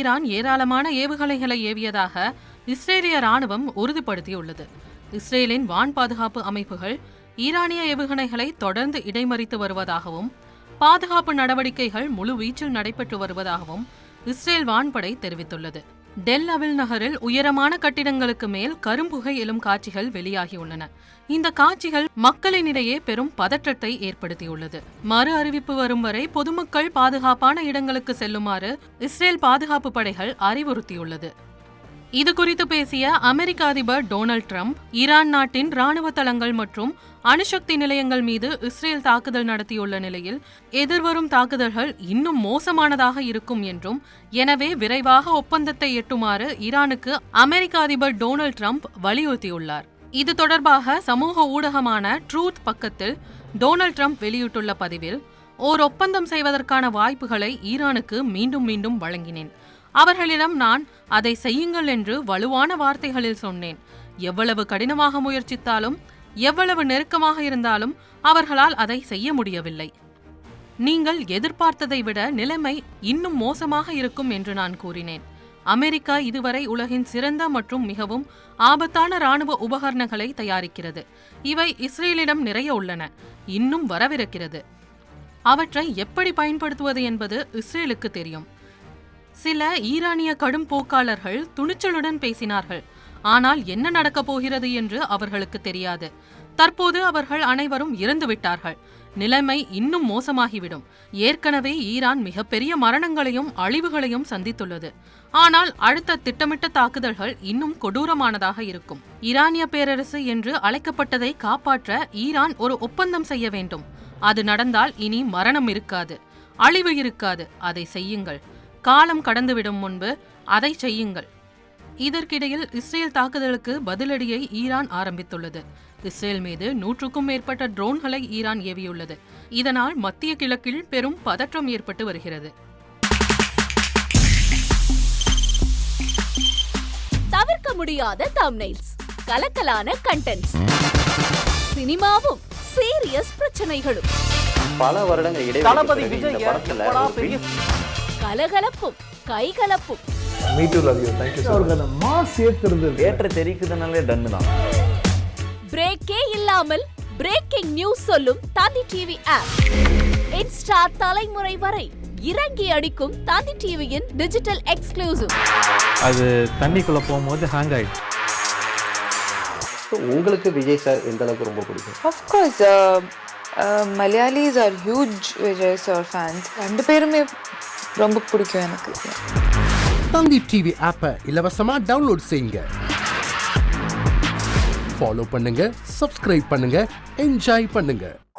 Iran ஏராளமான ஏவுகணைகளை ஏவியதாக இஸ்ரேலிய ராணுவம் உறுதிப்படுத்தியுள்ளது. இஸ்ரேலின் வான் பாதுகாப்பு அமைப்புகள் ஈரானிய ஏவுகணைகளை தொடர்ந்து இடைமறித்து வருவதாகவும் பாதுகாப்பு நடவடிக்கைகள் முழுவீச்சில் நடைபெற்று வருவதாகவும் இஸ்ரேல் வான்படை தெரிவித்துள்ளது. டெல் அவில் நகரில் உயரமான கட்டிடங்களுக்கு மேல் கரும்புகை எழும் காட்சிகள் வெளியாகியுள்ளன. இந்த காட்சிகள் மக்களினிடையே பெரும் பதற்றத்தை ஏற்படுத்தியுள்ளது. மறு அறிவிப்பு வரும் வரை பொதுமக்கள் பாதுகாப்பான இடங்களுக்கு செல்லுமாறு இஸ்ரேல் பாதுகாப்பு படைகள் அறிவுறுத்தியுள்ளது. இது குறித்து பேசிய அமெரிக்க அதிபர் டொனால்ட் ட்ரம்ப், ஈரான் நாட்டின் ராணுவ தளங்கள் மற்றும் அணுசக்தி நிலையங்கள் மீது இஸ்ரேல் தாக்குதல் நடத்தியுள்ள நிலையில் எதிர்வரும் தாக்குதல்கள் இன்னும் மோசமானதாக இருக்கும் என்றும், எனவே விரைவாக ஒப்பந்தத்தை எட்டுமாறு ஈரானுக்கு அமெரிக்க அதிபர் டொனால்ட் ட்ரம்ப் வலியுறுத்தியுள்ளார். இது தொடர்பாக சமூக ஊடகமான ட்ரூத் பக்கத்தில் டொனால்ட் ட்ரம்ப் வெளியிட்டுள்ள பதிவில், ஓர் ஒப்பந்தம் செய்வதற்கான வாய்ப்புகளை ஈரானுக்கு மீண்டும் மீண்டும் வழங்கினேன். அவர்களிடம் நான் அதை செய்யுங்கள் என்று வலுவான வார்த்தைகளில் சொன்னேன். எவ்வளவு கடினமாக முயற்சித்தாலும், எவ்வளவு நெருக்கமாக இருந்தாலும் அவர்களால் அதை செய்ய முடியவில்லை. நீங்கள் எதிர்பார்த்ததை விட நிலைமை இன்னும் மோசமாக இருக்கும் என்று நான் கூறினேன். அமெரிக்கா இதுவரை உலகின் சிறந்த மற்றும் மிகவும் ஆபத்தான ராணுவ உபகரணங்களை தயாரிக்கிறது. இவை இஸ்ரேலிடம் நிறைய உள்ளன, இன்னும் வரவிருக்கிறது. அவற்றை எப்படி பயன்படுத்துவது என்பது இஸ்ரேலுக்கு தெரியும். சில ஈரானிய கடும் போக்காளர்கள் துணிச்சலுடன் பேசினார்கள், ஆனால் என்ன நடக்கப் போகிறது என்று அவர்களுக்கு தெரியாது. தற்போது அவர்கள் அனைவரும் இறந்துவிட்டார்கள். நிலைமை இன்னும் மோசமாகிவிடும். ஏற்கனவே ஈரான் மிகப்பெரிய மரணங்களையும் அழிவுகளையும் சந்தித்துள்ளது. ஆனால் அடுத்த திட்டமிட்ட தாக்குதல்கள் இன்னும் கொடூரமானதாக இருக்கும். ஈரானிய பேரரசு என்று அழைக்கப்பட்டதை காப்பாற்ற ஈரான் ஒரு ஒப்பந்தம் செய்ய வேண்டும். அது நடந்தால் இனி மரணம் இருக்காது, அழிவு இருக்காது. அதை செய்யுங்கள். காலம் கடந்துவிடும் முன்பு அதை செய்யுங்கள். இதற்கிடையில் இஸ்ரேல் தாக்குதலுக்கு பதிலடியை ஈரான் ஆரம்பித்துள்ளது. இஸ்ரேல் மீது 100க்கும் மேற்பட்ட ட்ரோன்களை ஈரான் ஏவியுள்ளது. இதனால் மத்திய கிழக்கில் பெரும் பதற்றம் ஏற்பட்டு வருகிறது. தவிர்க்க முடியாத தம்ப்நெயில்ஸ், கலக்கலான கண்டென்ட்ஸ், சினிமாவும் சீரியஸ் பிரச்சனைகளும், பல வருடங்கள் இடைவெளி, கலகலப்பும் கைகலப்பும், பிரேக்கே இல்லாமல் பிரேக்கிங் நியூஸ் சொல்லும் தந்தி டிவி ஆப். இன்ஸ்டா தலைமுறை வரை இறங்கி அடிக்கும் தந்தி டிவியின் டிஜிட்டல் எக்ஸ்க்ளூசிவ். அது தண்ணிக்குள்ள போகும்போது ஹேங் ஆயிடுச்சு. உங்களுக்கு விஜய் சார் எந்த அளவுக்கு ரொம்ப பிடிக்கும்? Of course, Malayalis are huge Vijay sir fans. ரெண்டு பேருமே ரொம்ப பிடிக்கும் எனக்கு. தந்தி டிவி ஆப்பை இலவசமா டவுன்லோட் செய்யுங்க. ஃபாலோ பண்ணுங்க, சப்ஸ்கிரைப் பண்ணுங்க, என்ஜாய் பண்ணுங்க.